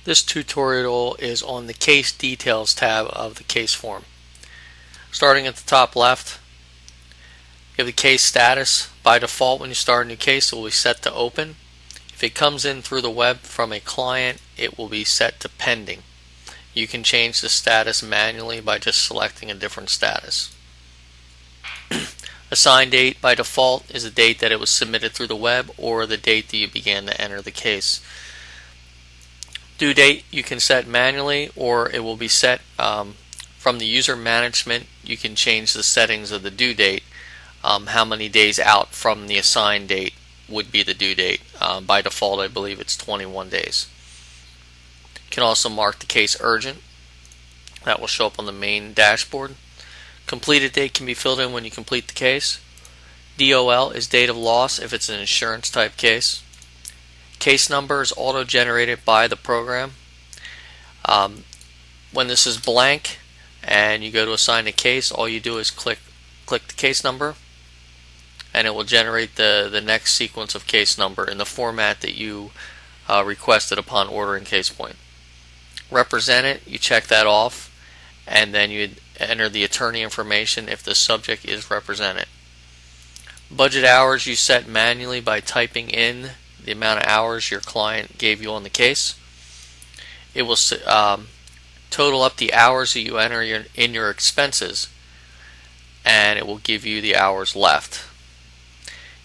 This tutorial is on the Case Details tab of the case form. Starting at the top left, you have the case status. By default, when you start a new case, it will be set to open. If it comes in through the web from a client, it will be set to pending. You can change the status manually by just selecting a different status. Assign date by default is the date that it was submitted through the web or the date that you began to enter the case. Due date you can set manually, or it will be set from the user management. You can change the settings of the due date, how many days out from the assigned date would be the due date. By default, I believe it's 21 days. You can also mark the case urgent. That will show up on the main dashboard. Completed date can be filled in when you complete the case. DOL is date of loss if it's an insurance type case. Case number is auto-generated by the program. When this is blank and you go to assign a case, all you do is click the case number, and it will generate the next sequence of case number in the format that you requested upon ordering CasePoint. Represent it, you check that off, and then you enter the attorney information if the subject is represented. Budget hours you set manually by typing in the amount of hours your client gave you on the case. It will total up the hours that you enter in your expenses, and it will give you the hours left.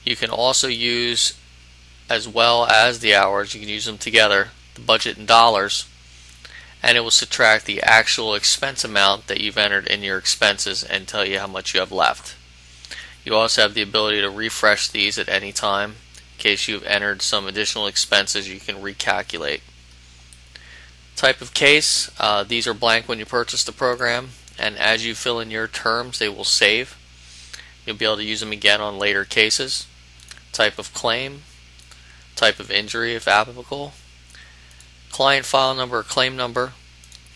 You can also use, as well as the hours, you can use them together, the budget in dollars, and it will subtract the actual expense amount that you've entered in your expenses and tell you how much you have left. You also have the ability to refresh these at any time. In case you've entered some additional expenses, you can recalculate. Type of case, these are blank when you purchase the program, and as you fill in your terms, they will save. You'll be able to use them again on later cases. Type of claim, type of injury if applicable, client file number or claim number,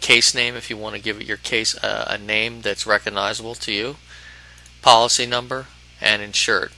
case name if you want to give your case a name that's recognizable to you, policy number, and insured.